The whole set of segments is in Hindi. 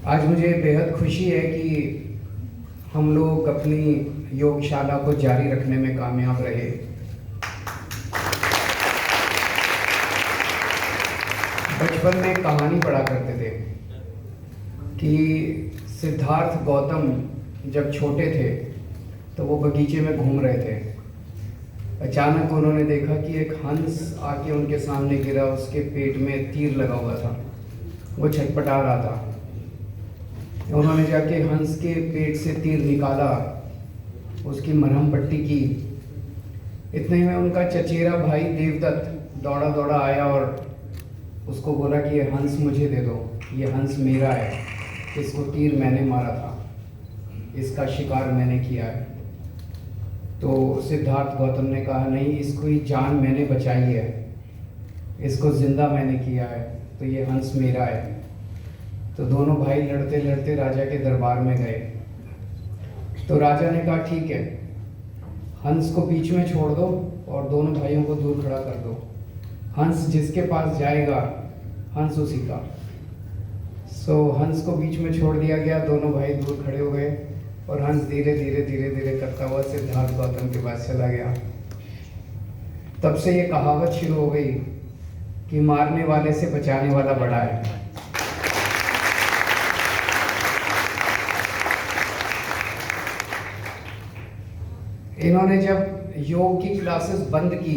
आज मुझे बेहद खुशी है कि हम लोग अपनी योगशाला को जारी रखने में कामयाब रहे। बचपन में एक कहानी पढ़ा करते थे कि सिद्धार्थ गौतम जब छोटे थे तो वो बगीचे में घूम रहे थे। अचानक उन्होंने देखा कि एक हंस आके उनके सामने गिरा, उसके पेट में तीर लगा हुआ था, वो छटपटा रहा था। उन्होंने जाके हंस के पेट से तीर निकाला, उसकी मरहम पट्टी की। इतने में उनका चचेरा भाई देवदत्त दौड़ा दौड़ा आया और उसको बोला कि ये हंस मुझे दे दो, ये हंस मेरा है, इसको तीर मैंने मारा था, इसका शिकार मैंने किया है। तो सिद्धार्थ गौतम ने कहा नहीं, इसको ही जान मैंने बचाई है, इसको जिंदा मैंने किया है, तो ये हंस मेरा है। तो दोनों भाई लड़ते लड़ते राजा के दरबार में गए। तो राजा ने कहा ठीक है, हंस को बीच में छोड़ दो और दोनों भाइयों को दूर खड़ा कर दो। हंस जिसके पास जाएगा, हंस उसी का। हंस को बीच में छोड़ दिया गया, दोनों भाई दूर खड़े हो गए और हंस धीरे धीरे धीरे धीरे करता हुआ सिद्धार्थ गौतम के पास चला गया। तब से ये कहावत शुरू हो गई कि मारने वाले से बचाने वाला बड़ा है। इन्होंने जब योग की क्लासेस बंद की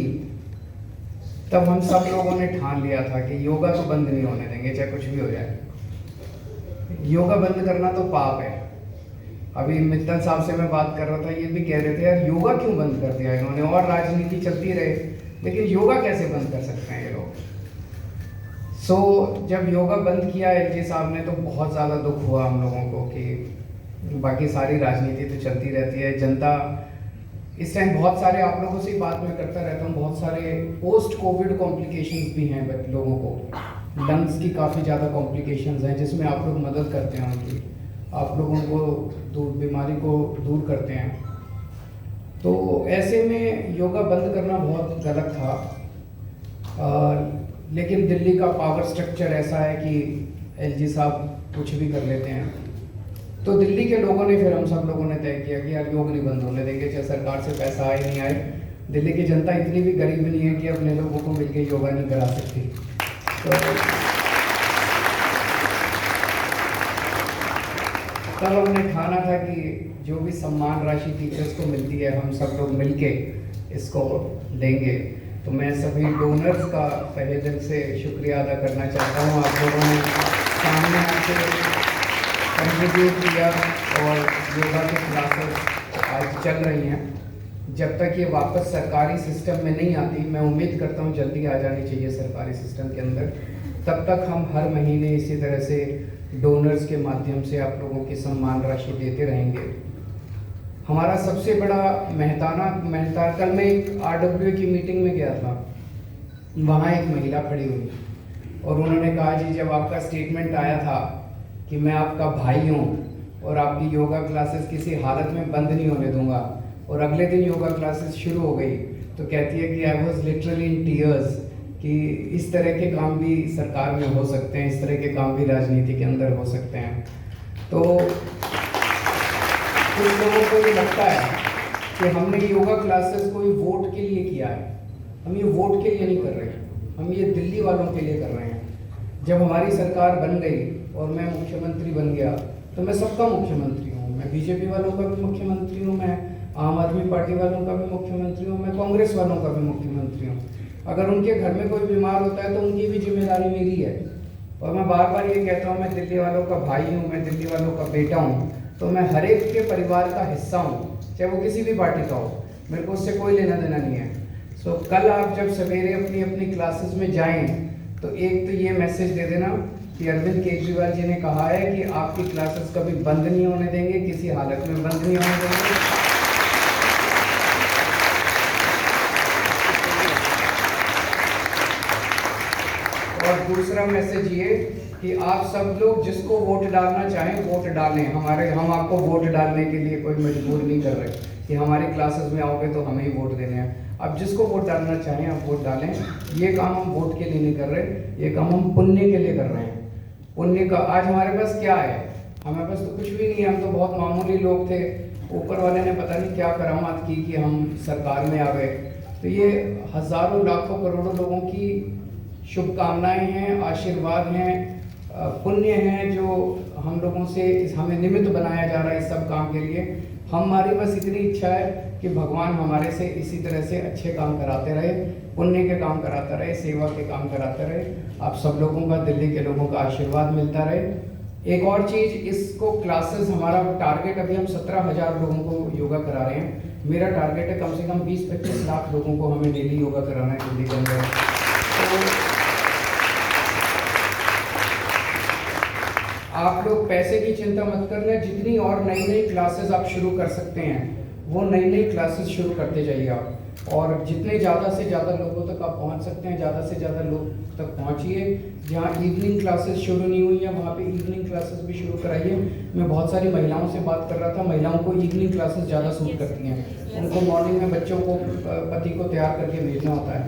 तब हम सब लोगों ने ठान लिया था कि योगा तो बंद नहीं होने देंगे, चाहे कुछ भी हो जाए। योगा बंद करना तो पाप है। अभी मित्तल साहब से मैं बात कर रहा था, ये भी कह रहे थे यार योगा क्यों बंद कर दिया इन्होंने, और राजनीति चलती रहे, लेकिन योगा कैसे बंद कर सकते हैं ये लोग। जब योगा बंद किया एलजी साहब ने तो बहुत ज़्यादा दुख हुआ हम लोगों को कि बाकी सारी राजनीति तो चलती रहती है। जनता इस टाइम बहुत सारे, आप लोगों से बात मैं करता रहता हूँ, बहुत सारे पोस्ट कोविड कॉम्प्लिकेशंस भी हैं लोगों को। लंग्स की काफ़ी ज़्यादा कॉम्प्लिकेशंस हैं जिसमें आप लोग मदद करते हैं उनकी, आप लोगों को बीमारी को दूर करते हैं। तो ऐसे में योगा बंद करना बहुत गलत था। लेकिन दिल्ली का पावर स्ट्रक्चर ऐसा है कि एलजी साहब कुछ भी कर लेते हैं। तो दिल्ली के लोगों ने, फिर हम सब लोगों ने तय किया कि यार योग नहीं बंद होने देंगे, चाहे सरकार से पैसा आए नहीं आए। दिल्ली की जनता इतनी भी गरीब नहीं है कि अपने लोगों को मिलकर योगा नहीं करा सकती। तो तब हमने ठाना था कि जो भी सम्मान राशि टीचर्स को मिलती है हम सब लोग मिलके इसको देंगे। तो मैं सभी डोनर्स का तहे दिल से शुक्रिया अदा करना चाहता हूँ। आप लोगों ने सामने आके कंट्रीब्यूट किया और योगा की क्लासेस आज चल रही हैं। जब तक ये वापस सरकारी सिस्टम में नहीं आती, मैं उम्मीद करता हूँ जल्दी आ जानी चाहिए सरकारी सिस्टम के अंदर, तब तक हम हर महीने इसी तरह से डोनर्स के माध्यम से आप लोगों की सम्मान राशि देते रहेंगे। हमारा सबसे बड़ा मेहनता कल मैं एक RWA की मीटिंग में गया था, वहाँ एक महिला खड़ी हुई और उन्होंने कहा जी जब आपका स्टेटमेंट आया था कि मैं आपका भाई हूँ और आपकी योगा क्लासेस किसी हालत में बंद नहीं होने दूंगा, और अगले दिन योगा क्लासेस शुरू हो गई, तो कहती है कि I was literally in tears कि इस तरह के काम भी सरकार में हो सकते हैं, इस तरह के काम भी राजनीति के अंदर हो सकते हैं। तो कुछ लोगों को ये लगता है कि हमने योगा क्लासेस कोई वोट के लिए किया है। हम ये वोट के लिए नहीं कर रहे हैं, हम ये दिल्ली वालों के लिए कर रहे हैं। जब हमारी सरकार बन गई और मैं मुख्यमंत्री बन गया तो मैं सबका मुख्यमंत्री हूँ। मैं बीजेपी वालों का भी मुख्यमंत्री हूँ, मैं आम आदमी पार्टी वालों का भी मुख्यमंत्री हूँ, मैं कांग्रेस वालों का भी मुख्यमंत्री हूँ। अगर उनके घर में कोई बीमार होता है तो उनकी भी जिम्मेदारी मेरी है। और मैं बार बार ये कहता हूँ मैं दिल्ली वालों का भाई हूँ, मैं दिल्ली वालों का बेटा हूँ, तो मैं हर एक के परिवार का हिस्सा हूँ, चाहे वो किसी भी पार्टी का हो, मेरे को उससे कोई लेना देना नहीं है। कल आप जब सवेरे अपनी अपनी क्लासेस में जाएं तो एक तो ये मैसेज दे देना कि अरविंद केजरीवाल जी ने कहा है कि आपकी क्लासेस कभी बंद नहीं होने देंगे, किसी हालत में बंद नहीं होने देंगे। और दूसरा मैसेज ये कि आप सब लोग जिसको वोट डालना चाहें वोट डालें। हम आपको वोट डालने के लिए कोई मजबूर नहीं कर रहे कि हमारी क्लासेस में आओगे तो हमें ही वोट देने हैं। आप जिसको वोट डालना चाहें आप वोट डालें। ये काम हम वोट के लिए नहीं कर रहे, ये काम हम पुण्य के लिए कर रहे हैं। पुण्य का आज हमारे पास क्या है, हमारे पास तो कुछ भी नहीं है, हम तो बहुत मामूली लोग थे। ऊपर वाले ने पता नहीं क्या करामात की कि हम सरकार में आ गए। तो ये हज़ारों लाखों करोड़ों लोगों की शुभकामनाएं हैं, आशीर्वाद हैं, पुण्य हैं जो हम लोगों से हमें निमित्त बनाया जा रहा है इस सब काम के लिए। हमारी बस इतनी इच्छा है कि भगवान हमारे से इसी तरह से अच्छे काम कराते रहे, पुण्य के काम कराता रहे, सेवा के काम कराते रहे। आप सब लोगों का, दिल्ली के लोगों का आशीर्वाद मिलता रहे। एक और चीज़, इसको क्लासेस, हमारा टारगेट अभी हम 17,000 लोगों को योगा करा रहे हैं। मेरा टारगेट है कम से कम 20-25 लाख लोगों को हमें डेली योगा कराना है दिल्ली के अंदर। तो आप लोग पैसे की चिंता मत करना, जितनी और नई नई क्लासेस आप शुरू कर सकते हैं वो नई नई क्लासेस शुरू करते जाइए आप। और जितने ज़्यादा से ज़्यादा लोगों तक आप पहुंच सकते हैं, ज़्यादा से ज़्यादा लोग तक पहुंचिए। जहां इवनिंग क्लासेस शुरू नहीं हुई हैं वहां पे इवनिंग क्लासेस भी शुरू कराइए। मैं बहुत सारी महिलाओं से बात कर रहा था, महिलाओं को इवनिंग क्लासेस ज़्यादा सूट करती हैं। उनको मॉर्निंग में बच्चों को, पति को तैयार करके भेजना होता है।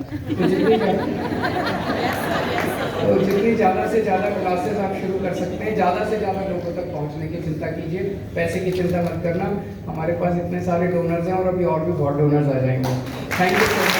तो जितनी ज़्यादा से ज़्यादा क्लासेस आप शुरू कर सकते हैं, ज़्यादा से ज़्यादा लोगों तक पहुंचने की चिंता कीजिए। पैसे की चिंता मत करना, हमारे पास इतने सारे डोनर्स हैं और अभी और भी बहुत डोनर्स आ जाएंगे। Thank you so much.